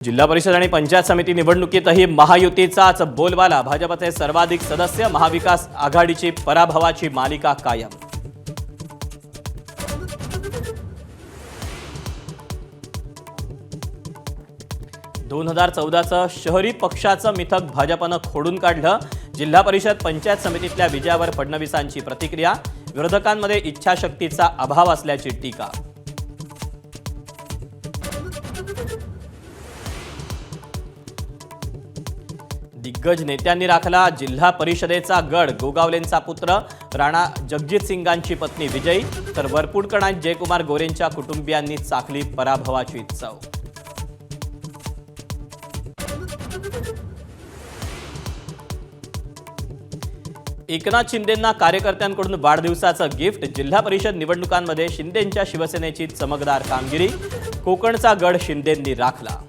जिल्हा परिषद आणि पंचायत समिती निवडणुकीतही महायुतीचाच बोलबाला। भाजपचे सर्वाधिक सदस्य, महाविकास आघाडीची पराभवाची मालिका कायम। दोन 2014चं शहरी पक्षाचं मिथक भाजपनं खोडून काढलं। जिल्हा परिषद पंचायत समितीतल्या विजयावर फडणवीसांची प्रतिक्रिया। विरोधकांमध्ये इच्छाशक्तीचा अभाव असल्याची टीका। दिग्गज नेत्यांनी राखला जिल्हा परिषदेचा गड। गोगावलेंचा पुत्र राणा जगजित सिंगांची पत्नी विजयी, तर वरपुडकणात जयकुमार गोरेंच्या कुटुंबियांनी चाखली पराभवाची चव। एकनाथ शिंदेंना कार्यकर्त्यांकडून वाढदिवसाचं गिफ्ट। जिल्हा परिषद निवडणुकांमध्ये शिंदेंच्या शिवसेनेची चमकदार कामगिरी। कोकणचा गड शिंदेंनी राखला।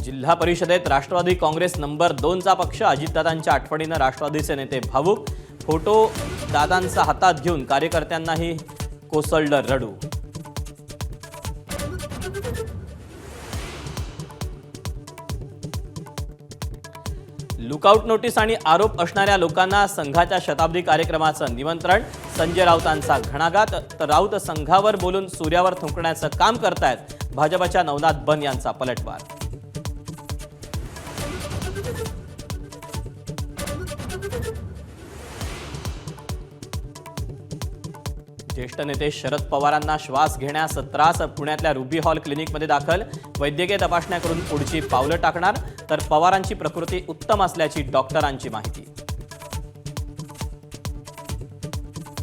जिल्हा परिषदेत राष्ट्रवादी काँग्रेस नंबर 2चा पक्ष। अजितदादांच्या आठवणीनं राष्ट्रवादीचे नेते भावुक। फोटो दादांचा हातात घेऊन कार्यकर्त्यांनाही कोसळलं रडू। लुकआउट नोटीस आणि आरोप असणाऱ्या लोकांना संघाच्या शताब्दी कार्यक्रमाचं निमंत्रण। संजय राऊतांचा घणाघात, तर राऊत संघावर बोलून सूर्यावर थुंकण्याचं काम करतायत। भाजपच्या नवनाथ बन यांचा पलटवार। ज्येष्ठ नेते शरद पवारांना श्वास घेण्यास त्रास। पुण्यातल्या रुबी हॉल क्लिनिकमध्ये दाखल। वैद्यकीय तपासण्या करून पुढची पावलं टाकणार, तर पवारांची प्रकृती उत्तम असल्याची डॉक्टरांची माहिती।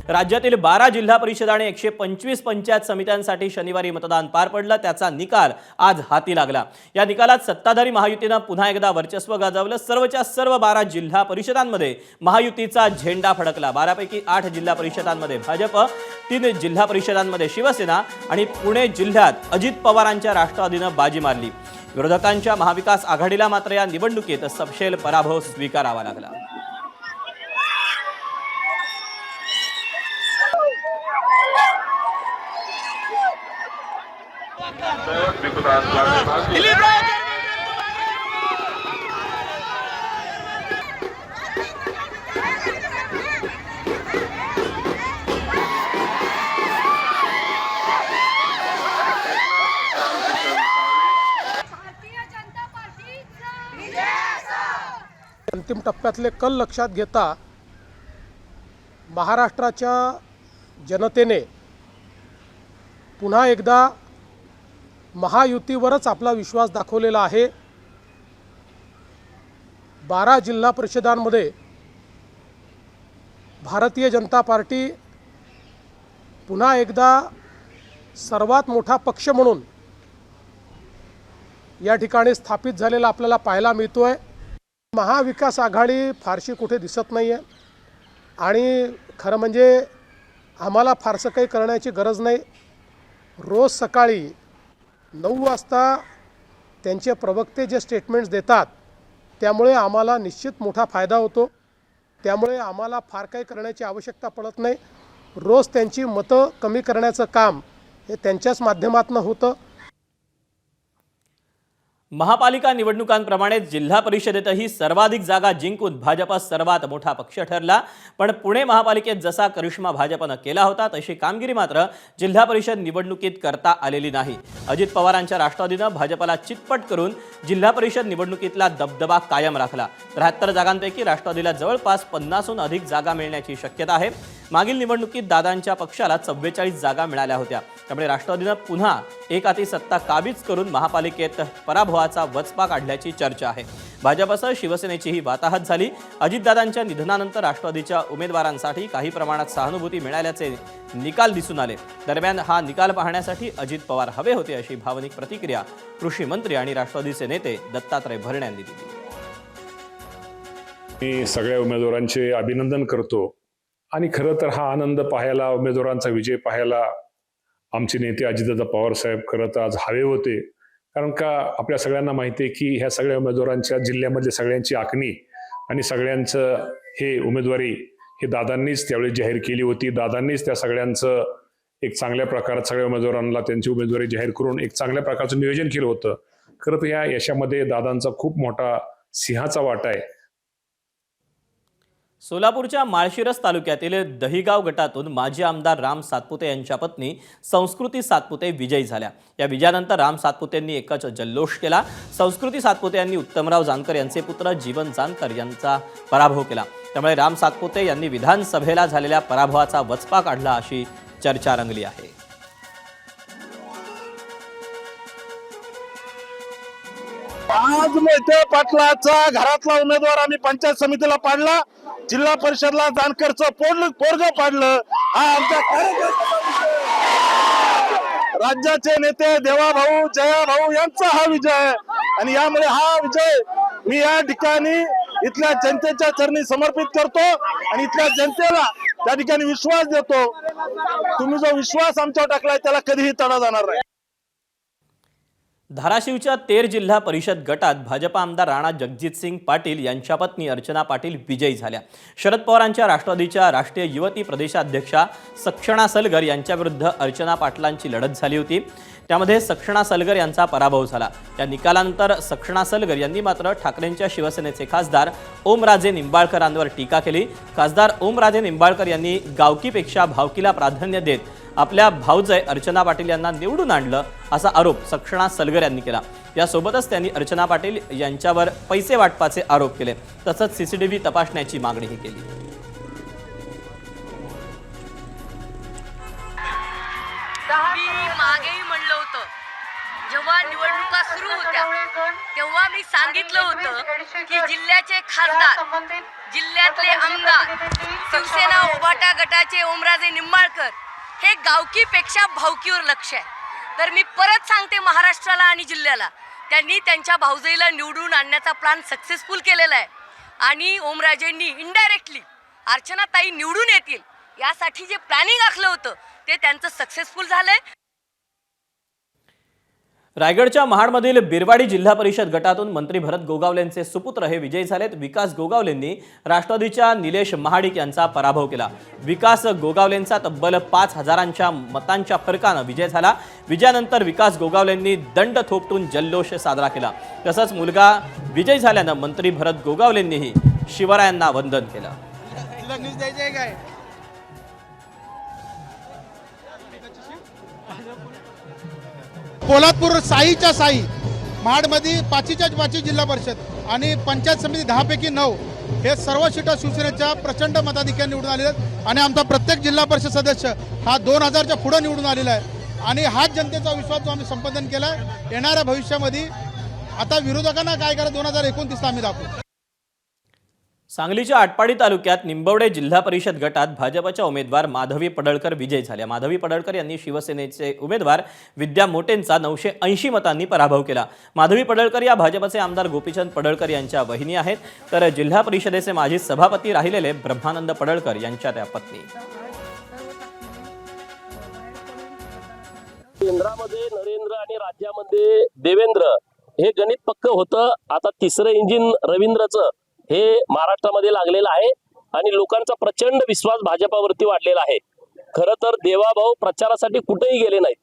राज्यातील 12 जिल्हा परिषद आणि 125 पंचायत समित्यांसाठी शनिवारी मतदान पार पडलं। त्याचा निकाल आज हाती लागला। या निकालात सत्ताधारी महायुतीनं पुन्हा एकदा वर्चस्व गाजवलं। सर्वच्या सर्व 12 जिल्हा परिषदांमध्ये महायुतीचा झेंडा फडकला। 12 पैकी 8 जिल्हा परिषदांमध्ये भाजप, 3 जिल्हा परिषदांमध्ये शिवसेना आणि पुणे जिल्ह्यात अजित पवारांच्या राष्ट्रवादीनं बाजी मारली। विरोधकांच्या महाविकास आघाडीला मात्र या निवडणुकीत सपशेल पराभव स्वीकारावा लागला। अंतिम टप्प्यातले कल लक्षात घेता महाराष्ट्राच्या जनतेने पुन्हा एकदा महायुतीवरच आपला विश्वास दाखवलेला आहे। 12 जिल्हा परिषदांमध्ये भारतीय जनता पार्टी पुन्हा एकदा सर्वात मोठा पक्ष म्हणून या ठिकाणी स्थापित झालेला आपल्याला पाहायला मिळतोय। महाविकास आघाडी फारशी कुठे दिसत नाही आहे आणि खरं म्हणजे आम्हाला फारसं काही करण्याची गरज नाही। रोज सकाळी 9 वाजता त्यांचे प्रवक्ते जे स्टेटमेंट्स देतात त्यामुळे आम्हाला निश्चित मोठा फायदा होतो। त्यामुळे आम्हाला फार काही करण्याची आवश्यकता पडत नाही। रोज त्यांची मतं कमी करण्याचं काम हे त्यांच्याच माध्यमातून होतं। महापालिका निवडणुकांप्रमाणेच जिल्हा परिषदेतही सर्वाधिक जागा जिंकून भाजप सर्वात मोठा पक्ष ठरला। पण पुणे महापालिकेत जसा करिश्मा भाजपनं केला होता तशी कामगिरी मात्र जिल्हा परिषद निवडणुकीत करता आलेली नाही। अजित पवारांच्या राष्ट्रवादीनं भाजपला चितपट करून जिल्हा परिषद निवडणुकीतला दबदबा कायम राखला। 73 जागांपैकी राष्ट्रवादीला जवळपास 50हून अधिक जागा मिळण्याची शक्यता आहे। मागील निवडणुकीत दादांच्या पक्षाला 44 जागा मिळाल्या होत्या। त्यामुळे राष्ट्रवादीनं पुन्हा एकहाती सत्ता काबीज करून महापालिकेत पराभवाचा वचपा काढल्याची चर्चा आहे। भाजपसह शिवसेनेचीही वाताहत झाली। अजितदादांच्या निधनानंतर राष्ट्रवादीच्या उमेदवारांसाठी काही प्रमाणात सहानुभूती मिळाल्याचे निकाल दिसून आले। दरम्यान हा निकाल पाहण्यासाठी अजित पवार हवे होते अशी भावनिक प्रतिक्रिया कृषी मंत्री आणि राष्ट्रवादीचे नेते दत्तात्रय भरणे यांनी दिली। मी सगळ्या उमेदवारांचे अभिनंदन करतो आणि खरं तर हा आनंद पाहायला, उमेदवारांचा विजय पाहायला आमचे नेते अजितदादा पवार साहेब खरं तर आज हवे होते। कारण का आपल्या सगळ्यांना माहिती आहे की ह्या सगळ्या उमेदवारांच्या जिल्ह्यामधले सगळ्यांची आखणी आणि सगळ्यांचं हे उमेदवारी हे दादांनीच त्यावेळी जाहीर केली होती. दादांनीच त्या सगळ्यांचं एक चांगल्या प्रकारात सगळ्या उमेदवारांना त्यांची उमेदवारी जाहीर करून एक चांगल्या प्रकारचं नियोजन केलं होतं. खरं तर या यशामध्ये दादांचा खूप मोठा सिंहाचा वाटा आहे. सोलापूरच्या माळशिरस तालुक्यातील दहिगाव गटातून माजी आमदार राम सातपुते यांच्या पत्नी संस्कृती सातपुते विजयी झाल्या. या विजयानंतर राम सातपुतेंनी एकच जल्लोष केला. संस्कृती सातपुते यांनी उत्तमराव जानकर यांचे पुत्र जीवन जानकर यांचा पराभव केला. त्यामुळे राम सातपुते यांनी विधानसभेला झालेल्या पराभवाचा वचपा काढला अशी चर्चा रंगली आहे. आज मोहिते पाटलाचा घरातला उमेदवार आम्ही पंचायत समितीला पाडला, जिल्हा परिषदला जानकरचं पोरग पाडलं. हा आमच्या कार्यकर्त्यांचा विजय. राज्याचे नेते देवाभाऊ जयाभाऊ यांचा हा विजय आणि यामुळे हा विजय मी या ठिकाणी इथल्या जनतेच्या चरणी समर्पित करतो आणि इथल्या जनतेला त्या ठिकाणी विश्वास देतो. तुम्ही जो विश्वास आमच्यावर टाकलाय त्याला कधीही तडा जाणार नाही. धाराशिवच्या तेर जिल्हा परिषद गटात भाजपा आमदार राणा जगजितसिंग पाटील यांच्या पत्नी अर्चना पाटील विजयी झाल्या. शरद पवारांच्या राष्ट्रवादीच्या राष्ट्रीय युवती प्रदेशाध्यक्षा सक्षणा सलगर यांच्याविरुद्ध अर्चना पाटलांची लढत झाली होती. त्यामध्ये सक्षणा सलगर यांचा पराभव झाला. या निकालानंतर सक्षणा सलगर यांनी मात्र ठाकरेंच्या शिवसेनेचे खासदार ओमराजे निंबाळकरांवर टीका केली. खासदार ओमराजे निंबाळकर यांनी गावकीपेक्षा भावकीला प्राधान्य देत आपल्या भाऊजय अर्चना पाटील यांना निवडून आणलं असा आरोप सक्षणा सलगर यांनी केला. यासोबतच त्यांनी अर्चना पाटील यांच्यावर पैसे वाटपाचे आरोप केले. तसंच सीसीटीव्ही तपासण्याची मागणीही केली. मी मागेही म्हणलं होतं, जेव्हा निवडणुका सुरू होत्या तेव्हा मी सांगितलं होतं की जिल्ह्याचे खासदार, जिल्ह्यातले आमदार, शिवसेना उभाटा गटाचे ओमराजे निंबाळकर हे गावकीपेक्षा भावकीवर लक्ष आहे. तर मी परत सांगते महाराष्ट्राला आणि जिल्ह्याला, त्यांनी त्यांच्या भाऊजाईला निवडून आणण्याचा प्लॅन सक्सेसफुल केलेला आहे आणि ओमराजेंनी इनडायरेक्टली अर्चनाताई निवडून येतील यासाठी जे प्लॅनिंग आखलं होतं ते त्यांचं सक्सेसफुल झालंय. रायगडच्या महाडमधील बिरवाडी जिल्हा परिषद गटातून मंत्री भरत गोगावलेंचे सुपुत्र हे विजयी झालेत. विकास गोगावलेंनी राष्ट्रवादीच्या निलेश महाडिक यांचा पराभव केला. विकास गोगावलेंचा तब्बल 5,000 मतांच्या फरकानं विजय झाला. विजयानंतर विकास गोगावलेंनी दंड थोपटून जल्लोष साजरा केला. तसंच मुलगा विजयी झाल्यानं मंत्री भरत गोगावलेंनीही शिवरायांना वंदन केलं. पोलादपूर साईच्या साई, महाडमध्ये 5च्या जिल्हा परिषद आणि पंचायत समिती 10पैकी 9 हे सर्व सीटा शिवसेनेच्या प्रचंड मताधिक्याने निवडून आलेले आहेत आणि आमचा प्रत्येक जिल्हा परिषद सदस्य हा 2000च्या पुढे निवडून आलेला आहे आणि हाच जनतेचा विश्वास जो आम्ही संपादन केला आहे. येणाऱ्या भविष्यामध्ये आता विरोधकांना काय करायचं 2029 आम्ही दाखवू. सांगलीच्या आटपाडी तालुक्यात निंबवडे जिल्हा परिषद गटात भाजपच्या उमेदवार माधवी पडळकर विजयी झाल्या. माधवी पडळकर यांनी शिवसेनेचे उमेदवार विद्या मोटेंचा 980 मतांनी पराभव केला. माधवी पडळकर या भाजपचे आमदार गोपीचंद पडळकर यांच्या वहिनी आहेत, तर जिल्हा परिषदेचे माजी सभापती राहिलेले ब्रह्मानंद पडळकर यांच्या त्या पत्नी. केंद्रामध्ये नरेंद्र आणि राज्यामध्ये देवेंद्र हे गणित पक्क होतं. आता तिसरं इंजिन रवींद्रचं हे महाराष्ट्रामध्ये लागलेलं आहे आणि लोकांचा प्रचंड विश्वास भाजपावरती वाढलेला आहे. खरं तर देवाभाऊ प्रचारासाठी कुठेही गेले नाहीत,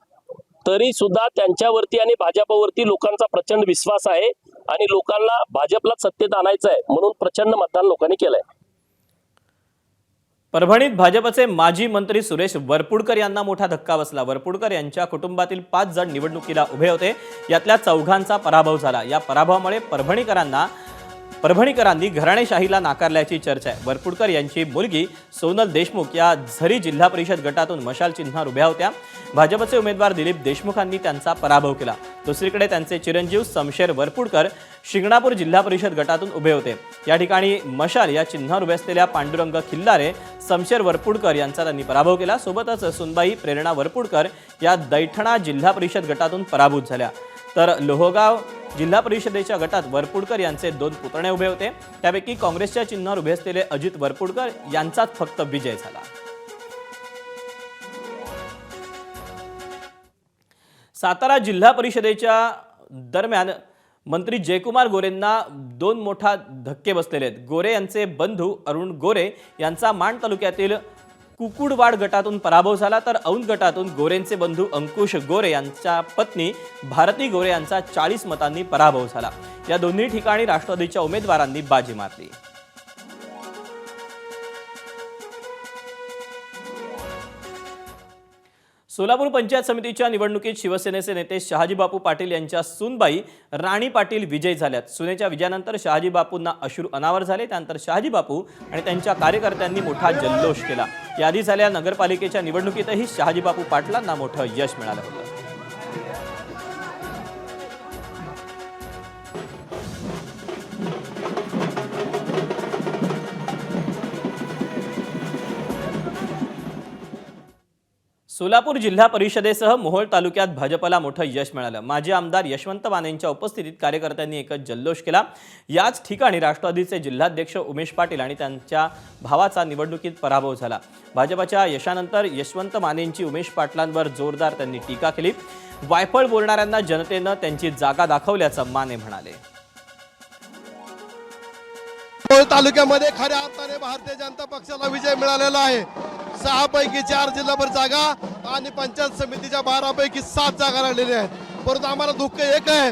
तरी सुद्धा त्यांच्यावरती आणि भाजपावरती लोकांचा प्रचंड विश्वास आहे आणि लोकांना भाजपला सत्तेत आणायचं आहे म्हणून प्रचंड मतदान लोकांनी केलंय. परभणीत भाजपचे माजी मंत्री सुरेश वरपुडकर यांना मोठा धक्का बसला. वरपुडकर यांच्या कुटुंबातील 5 जण निवडणुकीला उभे होते, यातल्या 4घांचा पराभव झाला. या पराभवामुळे परभणीकरांनी घराणेशाहीला नाकारल्याची चर्चा आहे. वरपुडकर यांची मुलगी सोनल देशमुख या झरी जिल्हा परिषद गटातून मशाल चिन्हावर उभ्या होत्या. भाजपचे उमेदवार दिलीप देशमुखांनी त्यांचा पराभव केला. दुसरीकडे त्यांचे चिरंजीव समशेर वरपुडकर शिंगणापूर जिल्हा परिषद गटातून उभे होते. या ठिकाणी मशाल या चिन्हावर उभे असलेल्या पांडुरंग खिल्लारे, समशेर वरपुडकर यांचा त्यांनी पराभव केला. सोबतच सुनबाई प्रेरणा वरपुडकर या दैठणा जिल्हा परिषद गटातून पराभूत झाल्या. तर लोहगाव जिल्हा परिषदेच्या गटात वरपुडकर यांचे 2 पुतणे उभे होते. त्यापैकी काँग्रेसच्या चिन्हावर उभे असलेले अजित वरपुडकर यांचाच फक्त विजय झाला. सातारा जिल्हा परिषदेच्या दरम्यान मंत्री जयकुमार गोरेंना 2 मोठा धक्के बसलेले आहेत. गोरे यांचे बंधू अरुण गोरे यांचा माण तालुक्यातील कुकुडवाड गटातून पराभव झाला, तर औंध गटातून गोरेंचे बंधू अंकुश गोरे यांच्या पत्नी भारती गोरे यांचा 40 मतांनी पराभव झाला. या दोन्ही ठिकाणी राष्ट्रवादीच्या उमेदवारांनी बाजी मारली. सोलापूर पंचायत समितीच्या निवडणुकीत शिवसेनेचे नेते शहाजीबापू पाटील यांच्या सूनबाई राणी पाटील विजयी झाल्यात. सुनेच्या विजयानंतर शहाजीबापूंना अश्रू अनावर झाले. त्यानंतर शहाजीबापू आणि त्यांच्या कार्यकर्त्यांनी मोठा जल्लोष केला. याआधी झालेल्या नगरपालिकेच्या निवडणुकीतही शहाजीबापू पाटलांना मोठं यश मिळालं होतं. सोलापूर जिल्हा परिषदेसह मोहोळ तालुक्यात भाजपला मोठं यश मिळालं. माजी आमदार यशवंत मानेंच्या उपस्थितीत कार्यकर्त्यांनी एकच जल्लोष केला. याच ठिकाणी राष्ट्रवादीचे जिल्हाध्यक्ष उमेश पाटील आणि त्यांच्या भावाचा निवडणुकीत पराभव झाला. भाजपच्या यशानंतर यशवंत मानेंची उमेश पाटलांवर जोरदार त्यांनी टीका केली. वायफळ बोलणाऱ्यांना जनतेनं त्यांची जागा दाखवल्याचं माने म्हणाले. मोहोळ तालुक्यामध्ये खऱ्या अर्थाने भारतीय जनता पक्षाला विजय मिळालेला आहे. 6 पैकी 4 जिल्हाभर जागा आणि पंचायत समितीच्या 12 पैकी 7 जागा राहिलेल्या आहेत. परंतु आम्हाला दुःख एक आहे,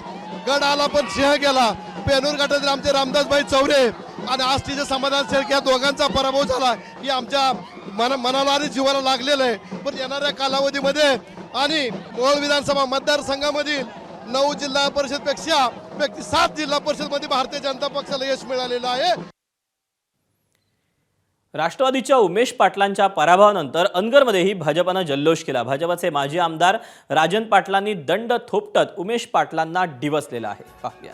गड आला पण सिंह गेला. पेनूर गटातील आमचे रामदासभाई चौरे आणि आष्टीचे समाधान शेळके या दोघांचा पराभव झाला. ही आमच्या मनाला आणि जीवाला लागलेलं आहे. पण येणाऱ्या कालावधीमध्ये आणि मोहोळ विधानसभा मतदारसंघामधील 9 जिल्हा परिषदपेक्षा 7 जिल्हा परिषदमध्ये भारतीय जनता पक्षाला यश मिळालेलं आहे. राष्ट्रवादीच्या उमेश पाटलांच्या पराभवानंतर अनगरमध्येही भाजपनं जल्लोष केला. भाजपचे माजी आमदार राजन पाटलांनी दंड थोपटत उमेश पाटलांना डिवचलेला आहे. पाहूया.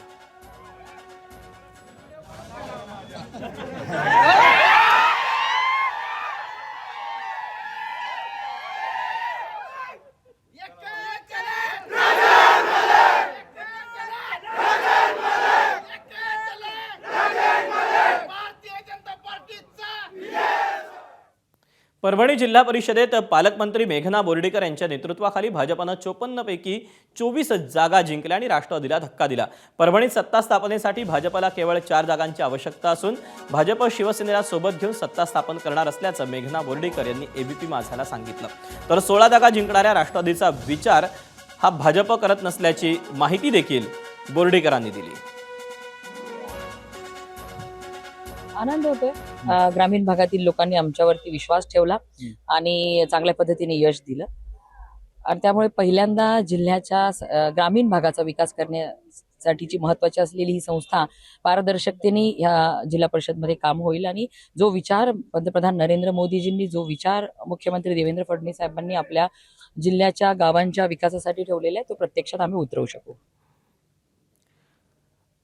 परभणी जिल्हा परिषदेत पालकमंत्री मेघना बोर्डीकर यांच्या नेतृत्वाखाली भाजपनं 54 पैकी 24 जागा जिंकल्या आणि राष्ट्रवादीला धक्का दिला. परभणीत सत्ता स्थापनेसाठी भाजपला केवळ 4 जागांची आवश्यकता असून भाजप शिवसेनेला सोबत घेऊन सत्ता स्थापन करणार असल्याचं मेघना बोर्डीकर यांनी एबीपी माझाला सांगितलं. तर 16 जागा जिंकणाऱ्या राष्ट्रवादीचा विचार हा भाजप करत नसल्याची माहिती देखील बोर्डीकरांनी दिली. आनंद होतोय. ग्रामीण भागातील लोकांनी आमच्यावरती विश्वास ठेवला आणि चांगल्या पद्धतीने यश दिलं आणि त्यामुळे पहिल्यांदा जिल्ह्याच्या ग्रामीण भागाचा विकास करण्यासाठीची महत्त्वाची असलेली ही संस्था पारदर्शकतेने ह्या जिल्हा परिषदमध्ये काम होईल आणि जो विचार पंतप्रधान नरेंद्र मोदीजींनी जो विचार मुख्यमंत्री देवेंद्र फडणवीस साहेबांनी आपल्या जिल्ह्याच्या गावांच्या विकासासाठी ठेवलेला आहे तो प्रत्यक्षात आम्ही उतरवू शकू.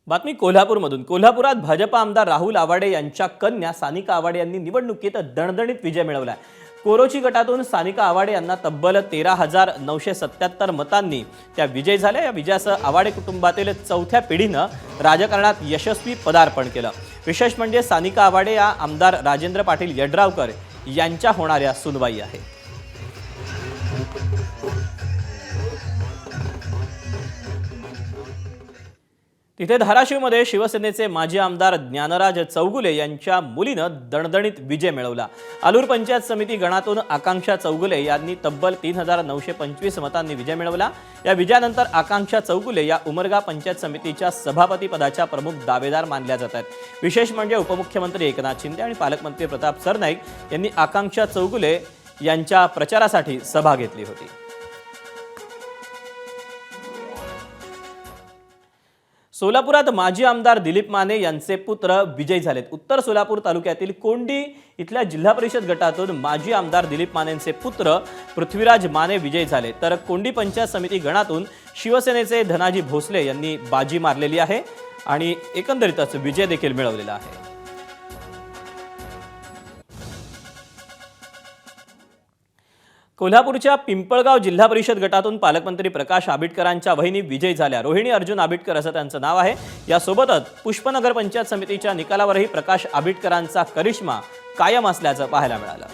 बातमी कोल्हापूरमधून. कोल्हापुरात भाजप आमदार राहुल आवाडे यांच्या कन्या सानिका आवाडे यांनी निवडणुकीत दणदणीत विजय मिळवला. कोरोची गटातून सानिका आवाडे यांना तब्बल 13,977 मतांनी त्या विजयी झाल्या. या विजयासह आवाडे कुटुंबातील 4थ्या पिढीनं राजकारणात यशस्वी पदार्पण केलं. विशेष म्हणजे सानिका आवाडे या आमदार राजेंद्र पाटील यड्रावकर यांच्या होणाऱ्या सुनबाई आहेत. तिथे धाराशिवमध्ये शिवसेनेचे माजी आमदार ज्ञानराज चौगुले यांच्या मुलीनं दणदणीत विजय मिळवला. आलूर पंचायत समिती गणातून आकांक्षा चौगुले यांनी तब्बल 3,925 मतांनी विजय मिळवला. या विजयानंतर आकांक्षा चौगुले या उमरगा पंचायत समितीच्या सभापती पदाच्या प्रमुख दावेदार मानल्या जात आहेत. विशेष म्हणजे उपमुख्यमंत्री एकनाथ शिंदे आणि पालकमंत्री प्रताप सरनाईक यांनी आकांक्षा चौगुले यांच्या प्रचारासाठी सभा घेतली होती. सोलापुरात माजी आमदार दिलीप माने यांचे पुत्र विजयी झालेत. उत्तर सोलापूर तालुक्यातील कोंडी इथल्या जिल्हा परिषद गटातून माजी आमदार दिलीप मानेंचे पुत्र पृथ्वीराज माने विजयी झाले. तर कोंडी पंचायत समिती गणातून शिवसेनेचे धनाजी भोसले यांनी बाजी मारलेली आहे आणि एकंदरीतच विजय देखील मिळवलेला आहे. कोल्हापूरच्या पिंपळगाव जिल्हा परिषद गटातून पालकमंत्री प्रकाश आबिटकरांच्या वहिनी विजयी झाल्या. रोहिणी अर्जुन आबिटकर असं त्यांचं नाव आहे. यासोबतच पुष्पनगर पंचायत समितीच्या निकालावरही प्रकाश आबिटकरांचा करिश्मा कायम असल्याचं पाहायला मिळालं.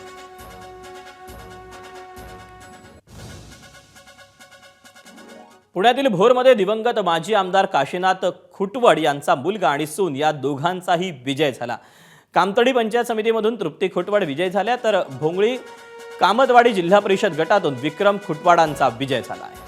पुण्यातील भोरमध्ये दिवंगत माजी आमदार काशीनाथ खुटवड यांचा मुलगा आणि सून या दोघांचाही विजय झाला. कामतडी पंचायत समितीमधून तृप्ती खुटवड विजयी झाल्या, तर भोंगळी कामतवाडी जिल्हा परिषद गटातून विक्रम खुटवाडांचा विजय झाला आहे.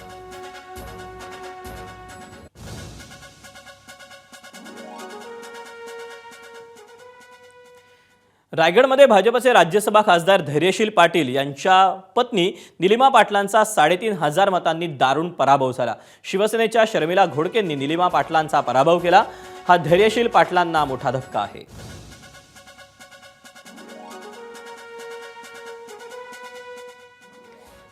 रायगडमध्ये भाजपचे राज्यसभा खासदार धैर्यशील पाटील यांच्या पत्नी निलिमा पाटलांचा 3,500 मतांनी दारुण पराभव झाला. शिवसेनेच्या शर्मिला घोडकेंनी निलिमा पाटलांचा पराभव केला. हा धैर्यशील पाटलांना मोठा धक्का आहे.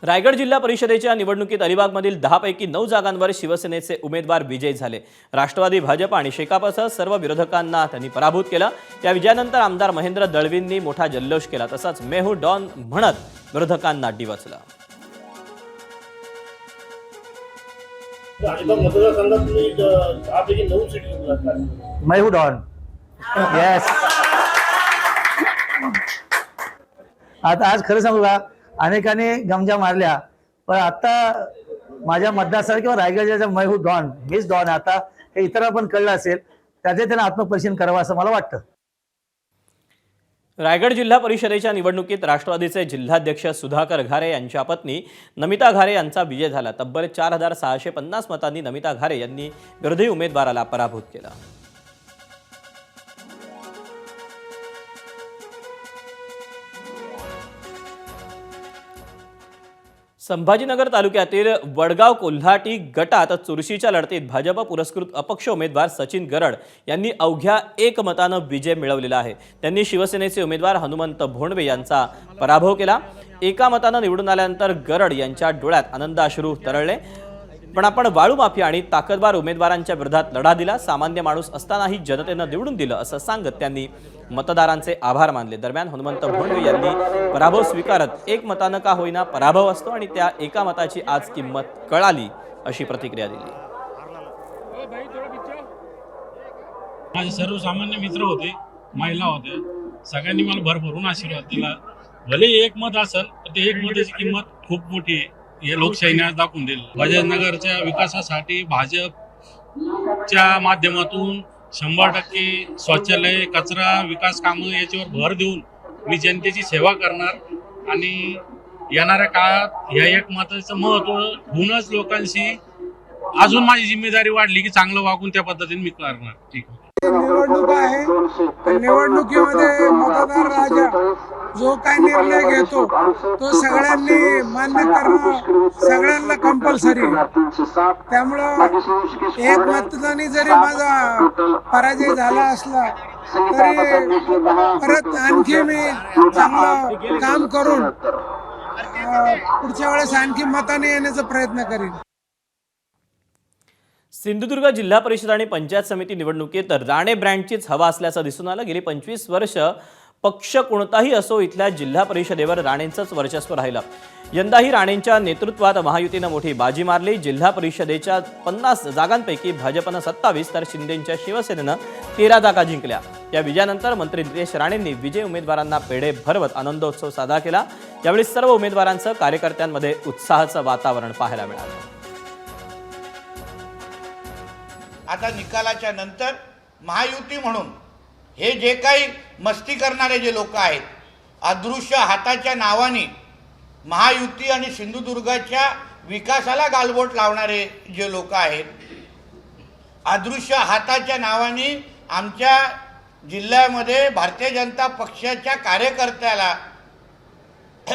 रायगड जिल्हा परिषदेच्या निवडणुकीत अलिबागमधील 10 पैकी 9 जागांवर शिवसेनेचे उमेदवार विजयी झाले. राष्ट्रवादी, भाजप आणि शेकापसह सर्व विरोधकांना त्यांनी पराभूत केलं. या विजयानंतर आमदार महेंद्र दळवींनी मोठा जल्लोष केला. तसंच मैं हूं डॉन म्हणत विरोधकांना डिवचलं. मैं हूं डॉन. येस. आता आज खरं सांगू का, अनेकांनी गमजा मारल्या, पण आता माझ्या मतदारसंघ किंवा रायगडच्या मैं हूं डॉन, मीच डॉन आता हे इतरांना पण कळलं असेल. त्याचे त्यांना आत्मपरीक्षण करावं असं मला वाटतं. रायगड जिल्हा परिषदेच्या निवडणुकीत राष्ट्रवादीचे जिल्हाध्यक्ष सुधाकर घारे यांच्या पत्नी नमिता घारे यांचा विजय झाला. तब्बल 4,650 मतांनी नमिता घारे यांनी विरोधी उमेदवाराला पराभूत केलं. संभाजीनगर तालुक्यातील वडगाव कोल्हाटी गटात चुरशीच्या लढतीत भाजप पुरस्कृत अपक्ष उमेदवार सचिन गरड यांनी अवघ्या 1 मतानं विजय मिळवलेला आहे. त्यांनी शिवसेनेचे उमेदवार हनुमंत भोंडवे यांचा पराभव केला. 1 मतानं निवडून आल्यानंतर गरड यांच्या डोळ्यात आनंदाश्रू तरळले. पण आपण वाळू माफिया आणि ताकदवार उमेदवारांच्या विरोधात लढा दिला. सामान्य माणूस असतानाही जनतेनं निवडून दिलं असं सांगत त्यांनी मतदारांचे आभार मानले. दरम्यान हनुमंत भोंडवे यांनी पराभव स्वीकारत 1 मतानं का होईना पराभव असतो आणि त्या 1 मताची आज किंमत कळाली अशी प्रतिक्रिया दिली. माझे सर्वसामान्य मित्र होते, महिला होते, सगळ्यांनी मला भरभरून आशीर्वाद दिला. भले 1 मत असेल पण ते 1 मताची किंमत खूप मोठी आहे. हे लोकशाहीने आज दाखवून दिलं. बजाजनगरच्या विकासासाठी भाजपच्या माध्यमातून 100% शौचालय, कचरा, विकास कामं याच्यावर भर देऊन मी जनतेची सेवा करणार आणि येणाऱ्या काळात या 1 मताचं महत्त्व होऊनच लोकांशी अजून माझी जिम्मेदारी वाढली की चांगलं वागून त्या पद्धतीने मी करणार. ठीक आहे. निवडणूक आहे, निवडणुकीमध्ये मतदार राजा जो काय निर्णय घेतो तो सगळ्यांनी मान्य करणं सगळ्यांना कंपल्सरी आहे. त्यामुळं 1 मतदानी जरी माझा पराजय झाला असला तरी परत आणखी मी चांगलं काम करून पुढच्या वेळेस आणखी मताने येण्याचा प्रयत्न करीन. सिंधुदुर्ग जिल्हा परिषद आणि पंचायत समिती निवडणुकीत राणे ब्रँडचीच हवा असल्याचं दिसून आलं. गेली 25 वर्ष पक्ष कोणताही असो इथल्या जिल्हा परिषदेवर राणेंचंच वर्चस्व राहिलं. यंदाही राणेंच्या नेतृत्वात महायुतीनं मोठी बाजी मारली. जिल्हा परिषदेच्या 50 जागांपैकी भाजपनं 27 तर शिंदेच्या शिवसेनेनं 13 जागा जिंकल्या. या विजयानंतर मंत्री नितेश राणेंनी विजय उमेदवारांना पेढे भरवत आनंदोत्सव साजरा केला. यावेळी सर्व उमेदवारांचं कार्यकर्त्यांमध्ये उत्साहाचं वातावरण पाहायला मिळालं. आता निकालाच्या नंतर महायुती म्हणून हे जे काही मस्ती करणारे जे लोक आहेत, अदृश्य हाताच्या नावाने महायुती आणि सिंधुदुर्गाच्या विकासाला गालबोट लावणारे जे लोक आहेत, अदृश्य हाताच्या नावाने आमच्या जिल्ह्यामध्ये भारतीय जनता पक्षाच्या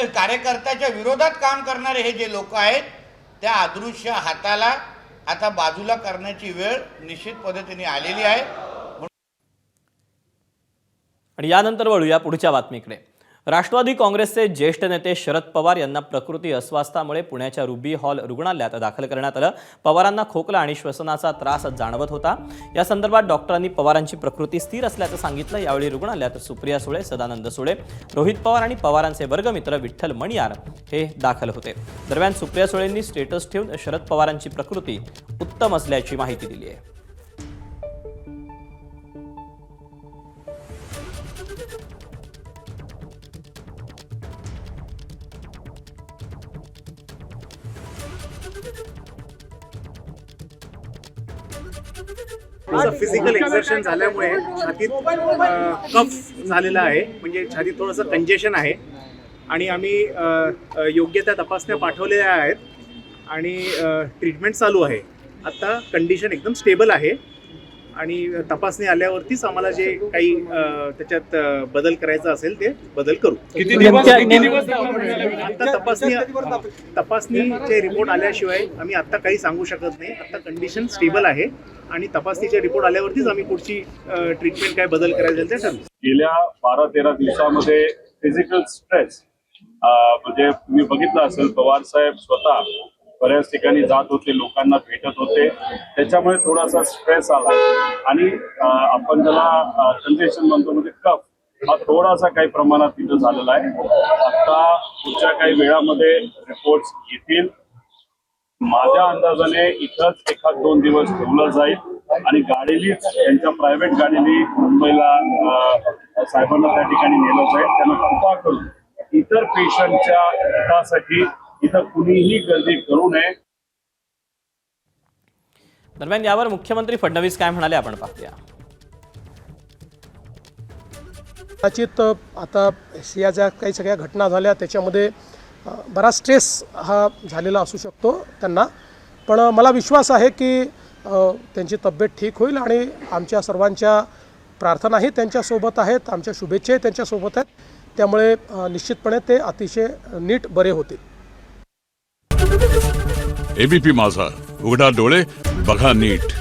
कार्यकर्त्याच्या विरोधात काम करणारे हे जे लोक आहेत, त्या अदृश्य हाताला आता बाजूला करण्याची वेळ निश्चित पद्धतीने आलेली आहे. आणि यानंतर वळूया पुढच्या बातमीकडे. राष्ट्रवादी काँग्रेसचे ज्येष्ठ नेते शरद पवार यांना प्रकृती अस्वास्थ्यामुळे पुण्याच्या रुबी हॉल रुग्णालयात दाखल करण्यात आलं. पवारांना खोकला आणि श्वसनाचा त्रास जाणवत होता. या संदर्भात डॉक्टरांनी पवारांची प्रकृती स्थिर असल्याचं सांगितलं. यावेळी रुग्णालयात सुप्रिया सुळे, सदानंद सुळे, रोहित पवार आणि पवारांचे वर्गमित्र विठ्ठल मणियार हे दाखल होते. दरम्यान सुप्रिया सुळेंनी स्टेटस ठेवून शरद पवारांची प्रकृती उत्तम असल्याची माहिती दिली आहे. थोडंसं फिजिकल एक्झर्शन झाल्यामुळे छातीत कफ झालेला आहे, म्हणजे छातीत थोडंसं कंजेशन आहे आणि आम्ही योग्य त्या तपासण्या पाठवलेल्या आहेत आणि ट्रीटमेंट चालू आहे. आता कंडिशन एकदम स्टेबल आहे आणि तपासणी आल्यावरतीच आम्हाला जे काही त्याच्यात बदल करायचा असेल ते बदल करू. आता तपासणीचे रिपोर्ट आल्याशिवाय आम्ही आता काही सांगू शकत नाही. आता कंडिशन स्टेबल आहे आणि तपासणीचे रिपोर्ट आल्यावरतीच आम्ही पुढची ट्रीटमेंट काय बदल करायचे ते ठरवू. गेल्या 12-13 दिवसामध्ये फिजिकल स्ट्रेस म्हणजे तुम्ही बघितलं असेल, पवार साहेब स्वतः बऱ्याच ठिकाणी जात होते, लोकांना भेटत होते, त्याच्यामुळे थोडासा स्ट्रेस आला आणि आपण ज्याला कंजेशन म्हणतो म्हणजे कफ हा थोडासा काही प्रमाणात तिथं झालेला आहे. आता पुढच्या काही वेळामध्ये रिपोर्ट्स येतील. माझ्या अंदाजाने इथंच 1-2 दिवस ठेवलं जाईल आणि गाडीलीच त्यांच्या प्रायव्हेट गाडीने मुंबईला साहेबांना त्या ठिकाणी नेलं जाईल. त्यांना कृपा करून इतर पेशंटच्या हितासाठी इथं कुणीही गर्दी करू नये. दरम्यान यावर मुख्यमंत्री फडणवीस काय म्हणाले आपण पाहूया. कदाचित आता या ज्या काही सगळ्या घटना झाल्या त्याच्यामध्ये बराच स्ट्रेस हा झालेला असू शकतो त्यांना, पण मला विश्वास आहे की त्यांची तब्येत ठीक होईल आणि आमच्या सर्वांच्या प्रार्थनाही त्यांच्यासोबत आहेत, आमच्या शुभेच्छाही त्यांच्यासोबत आहेत. त्यामुळे निश्चितपणे ते अतिशय नीट बरे होतील. एबीपी माझा, उघडा डोळे बघा नीट.